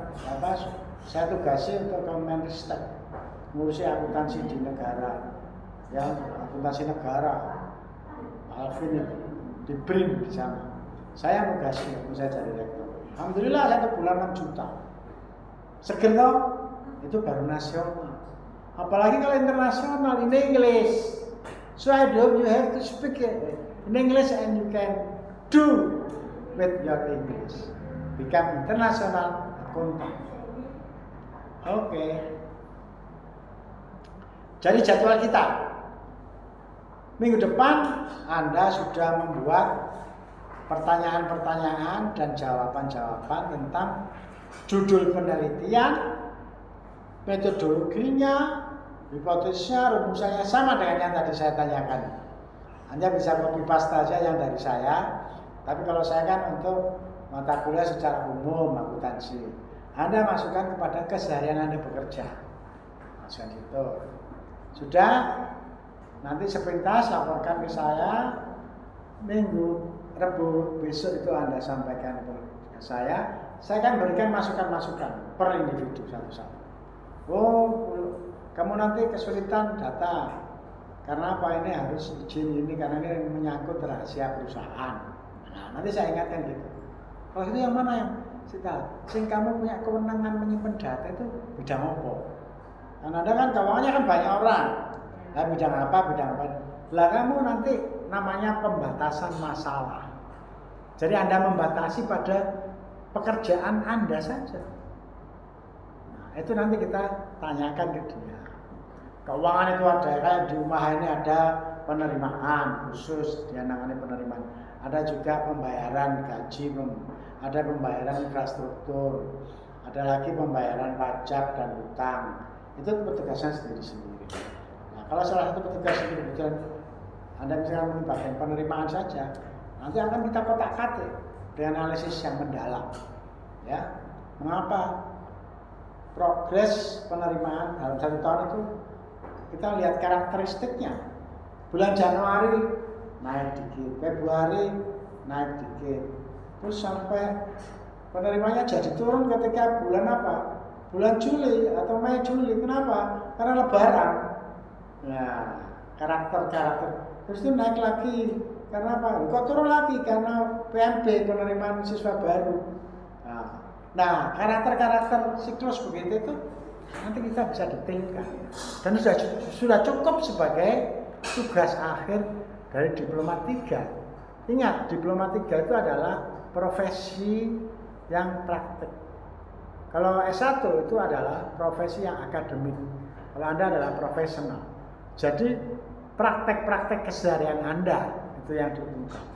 saya tugasi untuk Kemenristek ngurusi akuntansi di negara, ya akuntansi negara. Alvin itu di BRIN di sana. Saya tugasi waktu saya jadi rektor. Alhamdulillah 1 bulan 6 juta. Seger toh? Itu baru nasional. Apalagi kalau internasional in English. So I hope you have to speak in English and you can do with your English. Become international accountant. Oke. Jadi jadwal kita minggu depan Anda sudah membuat pertanyaan-pertanyaan dan jawaban-jawaban tentang judul penelitian, metodologinya, hipotesisnya, rumusannya sama dengan yang tadi saya tanyakan. Anda bisa copy paste saja yang dari saya, tapi kalau saya kan untuk mata kuliah secara umum akuntansi. Anda masukkan kepada keseharian Anda bekerja. Masukkan itu. Sudah, nanti sepintas laporkan ke saya minggu Rabu besok itu Anda sampaikan ke saya akan berikan masukan-masukan per individu satu-satu. Oh, kamu nanti kesulitan data karena apa, ini harus izin ini karena ini menyangkut rahasia perusahaan. Nah, nanti saya ingatkan gitu. Kalau itu yang mana yang sing kamu punya kewenangan menyimpan data itu bidang apa? Karena ada kan kawannya kan banyak orang. Nah, bidang apa? Lah kamu nanti namanya pembatasan masalah. Jadi Anda membatasi pada pekerjaan Anda saja. Nah, itu nanti kita tanyakan ke dia. Keuangan itu ada, kayak di rumah ini ada penerimaan khusus, dia nangani penerimaan. Ada juga pembayaran gaji, ada pembayaran infrastruktur, ada lagi pembayaran pajak dan utang. itu petugasnya sendiri-sendiri. Nah, kalau salah satu petugas itu kebetulan Anda misalkan bagian penerimaan saja, nanti akan kita kotak-katik dengan analisis yang mendalam. Ya, mengapa progres penerimaan dalam 1 tahun itu kita lihat karakteristiknya. Bulan Januari naik dikit, Februari naik dikit, terus sampai penerimanya jadi turun ketika bulan apa? Bulan Juli atau Mei Juli. Kenapa? Karena Lebaran. Nah, karakter terus itu naik lagi. Karena apa? Kok turun lagi? Karena PMB, penerimaan siswa baru. Nah, karakter siklus begitu itu nanti kita bisa detailkan. Dan sudah cukup sebagai tugas akhir dari Diplomat 3. Ingat, Diplomat 3 itu adalah profesi yang praktik. Kalau S1 itu adalah profesi yang akademik. Kalau Anda adalah profesional. Jadi praktek-praktek keseharian Anda itu yang diungkap.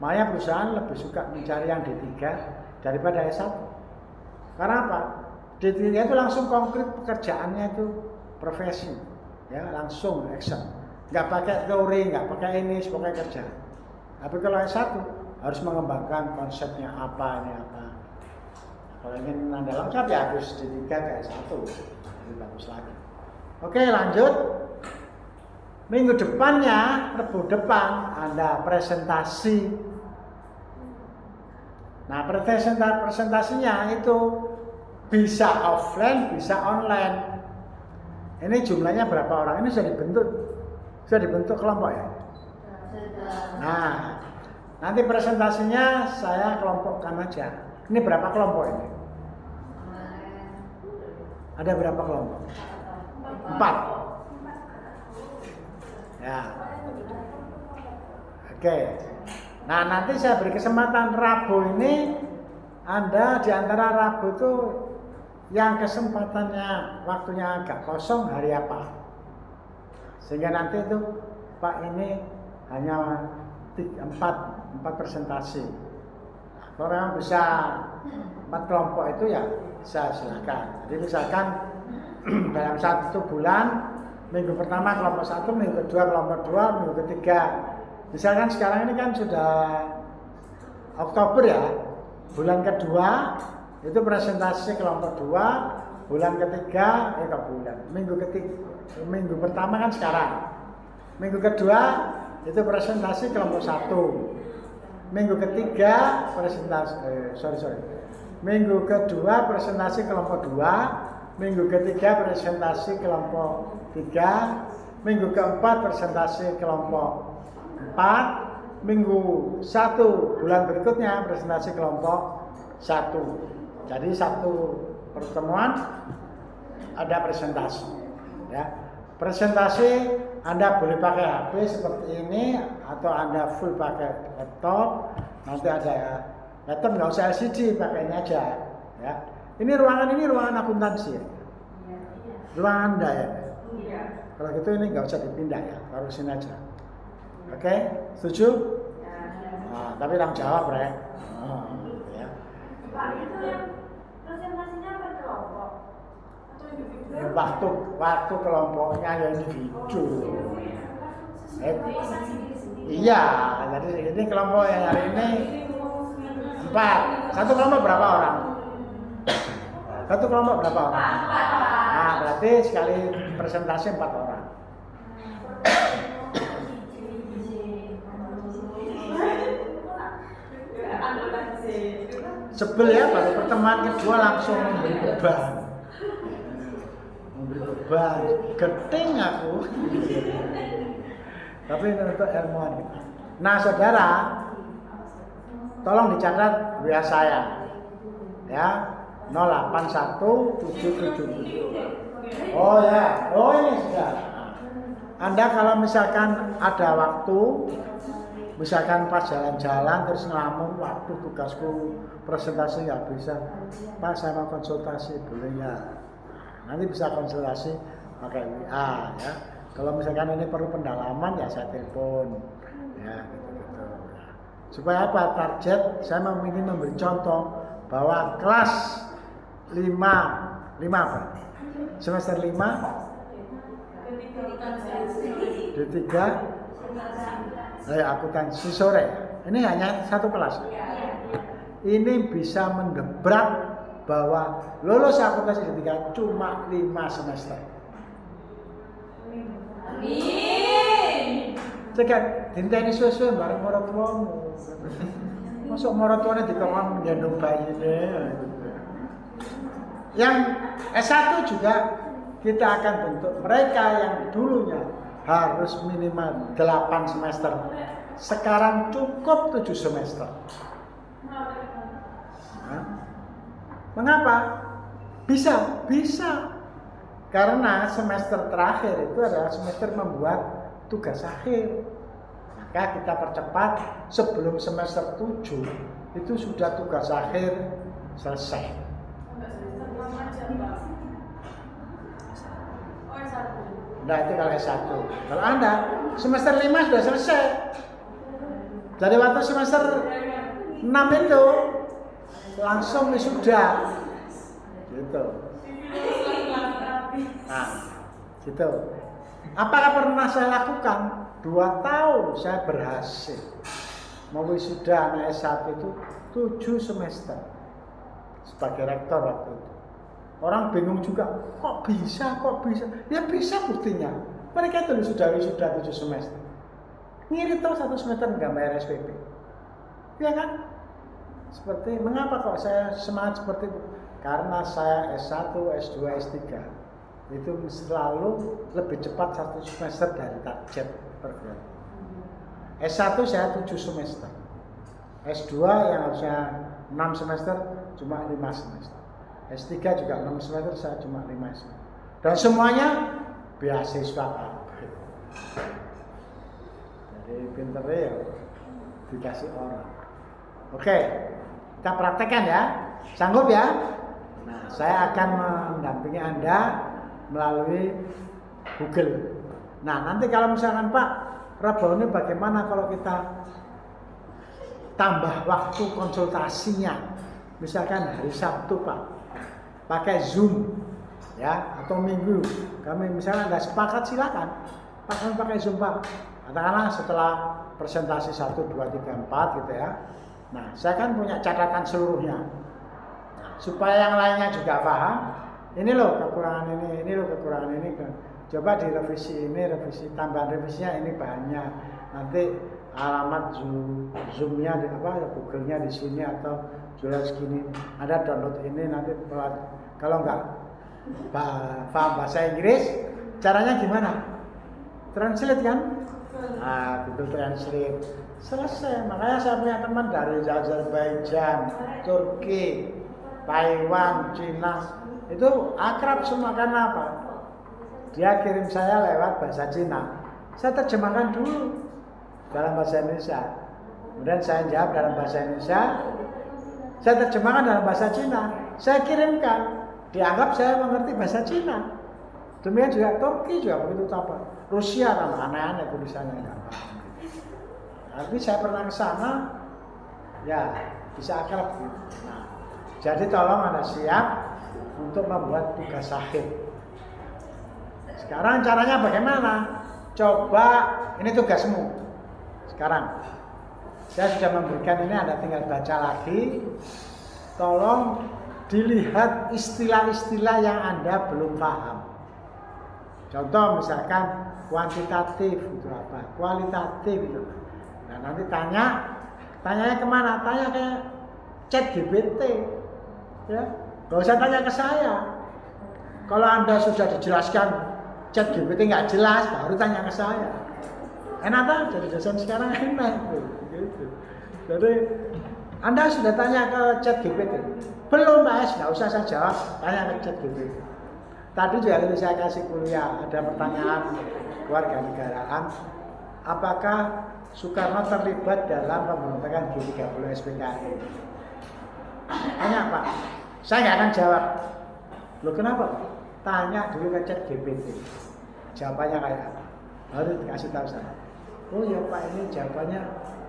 Makanya perusahaan lebih suka mencari yang D3 daripada S1. Karena apa? D3 itu langsung konkret pekerjaannya itu profesi. Ya, langsung action. Nggak pakai teori, nggak pakai ini, pokoknya kerja. Tapi kalau S1 harus mengembangkan konsepnya apa, ini apa. Kalau ingin Anda lengkap ya harus D3 ke S1. Lebih bagus lagi. Oke, lanjut. Minggu depannya, Rabu depan Anda presentasi. Nah, presentasinya itu bisa offline, bisa online. Ini jumlahnya berapa orang? Ini sudah dibentuk kelompok ya? Nah, nanti presentasinya saya kelompokkan aja. Ini berapa kelompok ini? Ada berapa kelompok? 4. Ya. Oke. Nah, nanti saya beri kesempatan Rabu ini, Anda di antara Rabu itu yang kesempatannya waktunya agak kosong hari apa? Sehingga nanti itu Pak ini hanya 4 presentasi. Kalau memang bisa 4 kelompok itu ya saya silakan. Jadi misalkan dalam 1 bulan, minggu pertama kelompok 1, minggu kedua kelompok 2, minggu ketiga. Misalkan sekarang ini kan sudah Oktober ya, bulan kedua itu presentasi kelompok 2, bulan ketiga minggu pertama kan sekarang, minggu kedua itu presentasi kelompok 1, minggu ketiga minggu kedua presentasi kelompok 2, minggu ketiga presentasi kelompok 3, minggu keempat presentasi kelompok 4, minggu 1 bulan berikutnya presentasi kelompok 1. Jadi 1 pertemuan ada presentasi. Ya. Presentasi Anda boleh pakai HP seperti ini atau Anda full pakai laptop. Nanti ada laptop nggak usah LCD, pakai ini aja. Ya. Ini ruangan akuntansi. Ya? Ruangan Anda ya. Kalau gitu ini nggak usah dipindah ya, taruh sini aja. Oke, setuju? Nah, tapi tanggung jawab, Rek. Ya. Pak, itu yang presentasinya per kelompok atau individu? Ya, waktu kelompoknya ya individu. Iya, jadi ini kelompok yang hari ini 4. 1 kelompok berapa orang? 1 kelompok berapa orang? Nah, berarti sekali presentasi 4 orang. Sebel ya, baru pertemuan kedua langsung memberi beban, geting aku. Tapi untuk ilmuwan kita. Nah, saudara, tolong dicatat WA saya, ya 081777. Oh ya, ini sudah. Anda kalau misalkan ada waktu, misalkan pas jalan-jalan terus ngelamun, waktu tugasku presentasi nggak bisa, Pak saya mau konsultasi, boleh nggak? Nanti bisa konsultasi pakai WA ya. Kalau misalkan ini perlu pendalaman ya saya telepon ya gitu. Ya. Supaya apa? Target saya ingin memberi contoh bahwa kelas 5 apa? Semester 5 D3 akuntansi sore. Ini hanya satu kelas. Ini bisa mendebrak bahwa lulus akuntansi D3 cuma 5 semester. Cekak, dinteni suwe-suwe bareng orang tuamu. Masuk orang tuanya dikawang gendong bayinya. Yang S1 juga kita akan bentuk mereka yang dulunya harus minimal 8 semester. Sekarang cukup 7 semester. Nah, mengapa? Bisa. Karena semester terakhir itu adalah semester membuat tugas akhir. Maka kita percepat sebelum semester 7 itu sudah tugas akhir selesai. Nah itu kalau S1. Kalau Anda semester 5 sudah selesai. Dari waktu semester 6 itu langsung wisuda. Gitu. Nah, gitu. Apakah pernah saya lakukan? 2 tahun saya berhasil mewisuda anak S1 itu 7 semester sebagai rektor waktu itu. Orang bingung juga, kok bisa? Ya bisa buktinya. Mereka itu sudah wisuda 7 semester. Ngirit tuh 1 semester nggak bayar SPP. Ya kan? Seperti, mengapa kok saya semangat seperti itu? Karena saya S1, S2, S3 itu selalu lebih cepat 1 semester dari target perguruan. S1 saya 7 semester. S2 yang harusnya 6 semester cuma 5 semester. S3 juga 6 semester, saya cuma 5 semester. Dan semuanya beasiswa kabeh. Jadi pinter ya dikasih orang. Oke, kita praktekkan ya. Sanggup ya? Nah, saya akan mendampingi Anda melalui Google. Nah, nanti kalau misalkan Pak, Rabu ini bagaimana kalau kita tambah waktu konsultasinya? Misalkan hari Sabtu Pak, pakai Zoom ya, atau Minggu. Kami misalnya nggak sepakat silakan. Pak, kami pakai Zoom Pak. Katakanlah setelah presentasi 1, 2, 3, 4 gitu ya. Nah, saya kan punya catatan seluruhnya. Nah, supaya yang lainnya juga paham, ini loh kekurangan ini loh kekurangan ini. Coba direvisi ini, tambahan revisinya ini banyak. Nanti alamat Zoom-nya di Google-nya di sini atau jualan segini. Ada download ini nanti kalau enggak paham bahasa Inggris, caranya gimana? Translate kan? Nah, Google Translate. Selesai. Makanya saya punya teman dari Azerbaijan, Turki, Taiwan, Cina. Itu akrab semua karena apa? Dia kirim saya lewat bahasa Cina. Saya terjemahkan dulu dalam bahasa Indonesia. Kemudian saya jawab dalam bahasa Indonesia. Saya terjemahkan dalam bahasa Cina. Saya kirimkan. Dianggap saya mengerti bahasa Cina. Demikian juga Turki juga begitu apa. Rusia nama aneh-aneh tulisannya enggak paham. Tapi saya pernah ke sana, ya bisa akrab gitu. Nah, jadi tolong Anda siap untuk membuat tugas akhir. Sekarang caranya bagaimana? Coba, ini tugasmu. Sekarang, saya sudah memberikan ini, Anda tinggal baca lagi. Tolong dilihat istilah-istilah yang Anda belum paham. Contoh misalkan kuantitatif itu apa, kualitatif itu. Nah nanti tanyanya kemana? Tanya ke ChatGPT, ya. Gak usah tanya ke saya. Kalau Anda sudah dijelaskan ChatGPT nggak jelas, baru tanya ke saya. Enak tak? Jadi dosen sekarang enak gitu. Jadi Anda sudah tanya ke ChatGPT, belum Mas? Nggak usah saya jawab, tanya ke ChatGPT. Tadi juga saya kasih kuliah, ada pertanyaan kewarganegaraan. Apakah Soekarno terlibat dalam pemberontakan G30 SPKI? Tanya Pak, saya nggak akan jawab. Loh kenapa Pak? Tanya dulu ke ChatGPT. Jawabannya kayak apa? Baru dikasih tahu saya. Oh ya Pak, ini jawabannya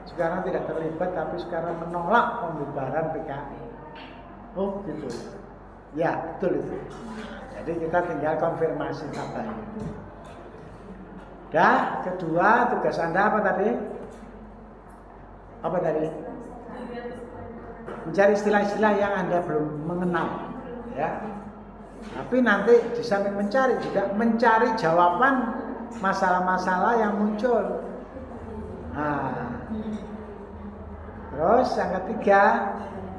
Soekarno tidak terlibat, tapi Soekarno menolak pembubaran PKI. Oh gitu. Ya, betul itu. Jadi kita tinggal konfirmasi kabarnya. Dah, kedua tugas Anda apa tadi? Apa tadi? Mencari istilah-istilah yang Anda belum mengenal, ya. Tapi nanti di samping mencari juga mencari jawaban masalah-masalah yang muncul. Nah, terus yang ketiga,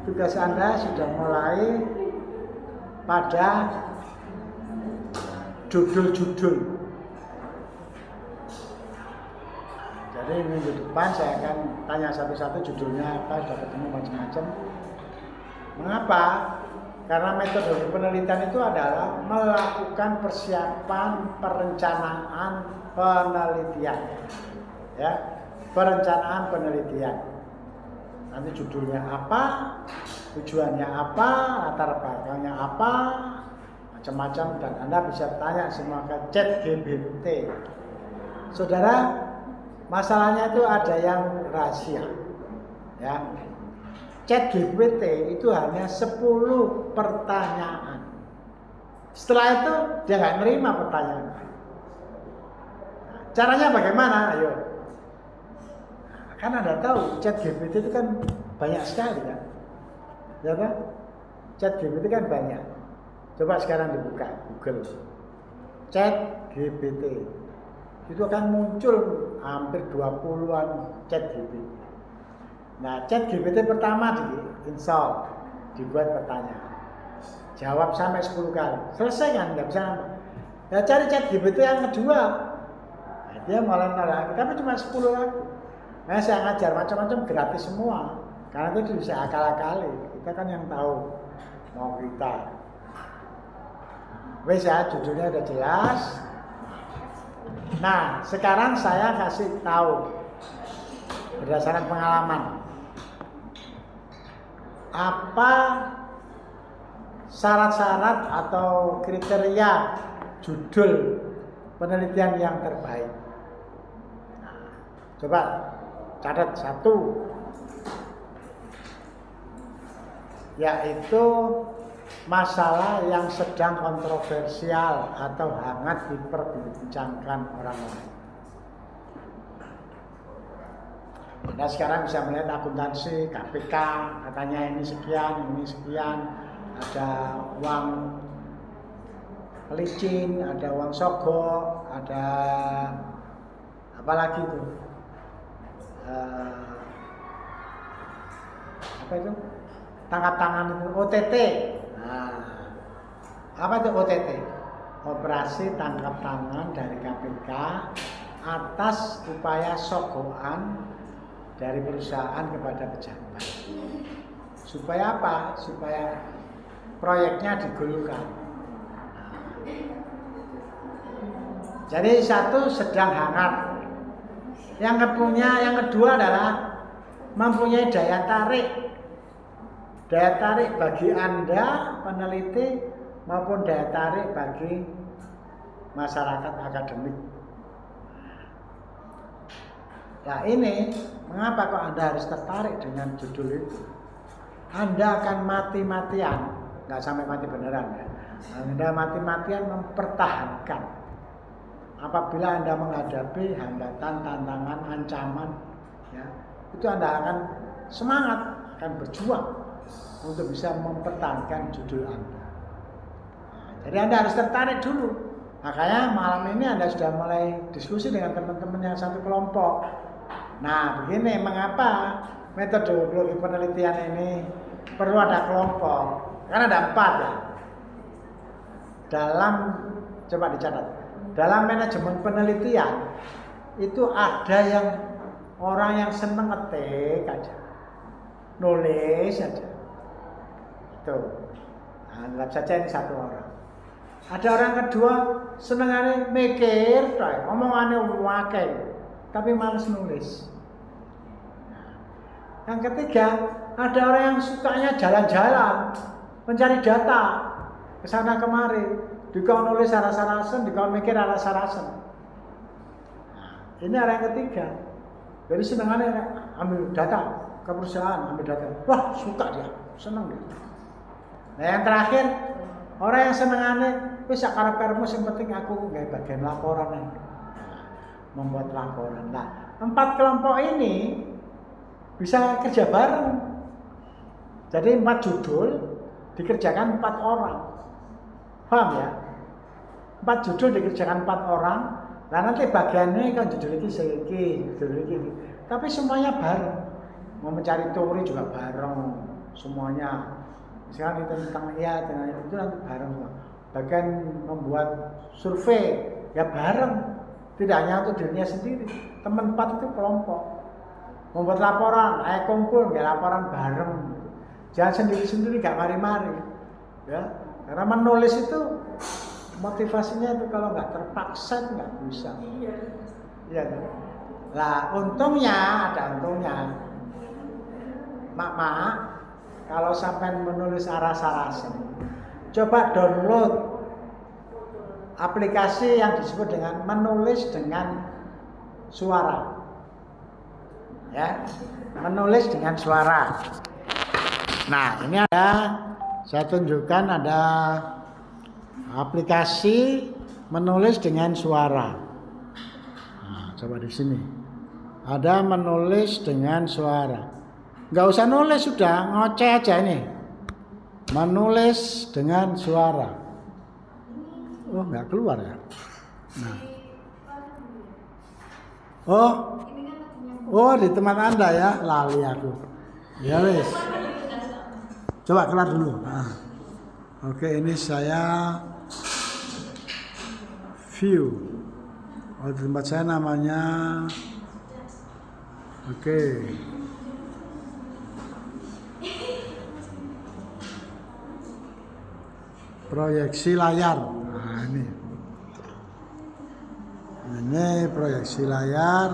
tugas Anda sudah mulai pada judul-judul. Jadi minggu depan saya akan tanya satu-satu judulnya apa, sudah ketemu macam-macam. Mengapa? Karena metode penelitian itu adalah melakukan persiapan perencanaan penelitian. Ya, perencanaan penelitian. Nanti judulnya apa, tujuannya apa, latar belakangnya apa, macam-macam, dan Anda bisa tanya semua ke ChatGPT. Saudara, masalahnya itu ada yang rahasia. Ya. ChatGPT itu hanya 10 pertanyaan. Setelah itu dia nggak nerima pertanyaan. Caranya bagaimana? Ayo. Kan Anda tahu ChatGPT itu kan banyak sekali kan. Ya kan? ChatGPT kan banyak. Coba sekarang dibuka Google. ChatGPT. Itu akan muncul hampir 20-an ChatGPT. Nah, ChatGPT pertama di-install, dibuat pertanyaan. Jawab sampai 10 kali. Selesai kan? Nggak bisa nambah. Ya cari ChatGPT yang kedua. Nah, dia mulai lagi, tapi cuma 10 lagi. Nah, saya ngajar macam-macam gratis semua. Karena itu bisa akal-akali. Kita kan yang tahu mau kita. Wes ya, judulnya udah jelas. Nah, sekarang saya kasih tahu berdasarkan pengalaman. Apa syarat-syarat atau kriteria judul penelitian yang terbaik? Nah, coba catat satu, yaitu masalah yang sedang kontroversial atau hangat diperbincangkan orang lain. Anda sekarang bisa melihat akuntansi, KPK, katanya ini sekian, ada uang pelicin, ada uang sogok, ada apa lagi itu? Apa itu? Tangkap tangan itu, OTT. Nah, apa itu OTT? Operasi tangkap tangan dari KPK atas upaya sogokan dari perusahaan kepada pejabat. Supaya apa? Supaya proyeknya digulirkan. Nah, jadi satu sedang hangat. Yang kedua adalah mempunyai daya tarik. Daya tarik bagi Anda peneliti maupun daya tarik bagi masyarakat akademik. Nah ini mengapa kok Anda harus tertarik dengan judul itu? Anda akan mati-matian, nggak sampai mati beneran ya. Anda mati-matian mempertahankan apabila Anda menghadapi hambatan, tantangan, ancaman, ya, itu Anda akan semangat, akan berjuang untuk bisa mempertahankan judul Anda. Nah, jadi Anda harus tertarik dulu. Makanya malam ini Anda sudah mulai diskusi dengan teman-teman yang satu kelompok. Nah, begini mengapa metodologi penelitian ini perlu ada kelompok? Karena ada 4 ya. Coba dicatat. Dalam manajemen penelitian itu ada yang orang yang seneng ngetik aja, nulis aja. Itu. Nah, anggap saja ini satu orang. Ada orang kedua senengannya mikir, omongannya wakai, tapi malas nulis. Yang ketiga, ada orang yang sukanya jalan-jalan, mencari data, kesana kemari, dikau nulis arah-arasen, dikau mikir arah-arasen. Nah, ini orang yang ketiga. Jadi senengannya ambil data ke perusahaan, ambil data. Wah, suka dia, senang dia. Nah, yang terakhir Orang yang senengane wis sak karep-karepmu sing penting aku gawe bagian laporan. Membuat laporan. Nah, 4 kelompok ini bisa kerja bareng. Jadi 4 judul dikerjakan 4 orang. Paham ya? 4 judul dikerjakan 4 orang. Nah nanti bagiannya kan judul ini judul ini. Tapi semuanya bareng. Mau mencari teori juga bareng. Semuanya. Misalkan itu tentang dengan itu nanti bareng. Bagian membuat survei ya bareng. Tidak hanya untuk dirinya sendiri. Teman 4 itu kelompok. Membuat laporan, ayo kumpul, ya laporan bareng. Jangan sendiri-sendiri, gak mari-mari. Ya, karena menulis itu motivasinya itu kalau nggak terpaksa itu nggak bisa. Iya. Lah untungnya ada untungnya. Mak, kalau sampai menulis aras-arasan, coba download aplikasi yang disebut dengan menulis dengan suara. Ya, menulis dengan suara. Nah, ini saya tunjukkan ada aplikasi menulis dengan suara. Nah, coba di sini. Ada menulis dengan suara. Nggak usah nulis, sudah ngoceh aja ini. Menulis dengan suara. Oh, nggak keluar ya. Nah. Oh, di tempat Anda ya, lali aku. Ya wes. Coba keluar dulu. Nah. Oke, ini saya view. Oh, di tempat saya namanya. Oke. Proyeksi layar. Nah, ini. Ini proyeksi layar.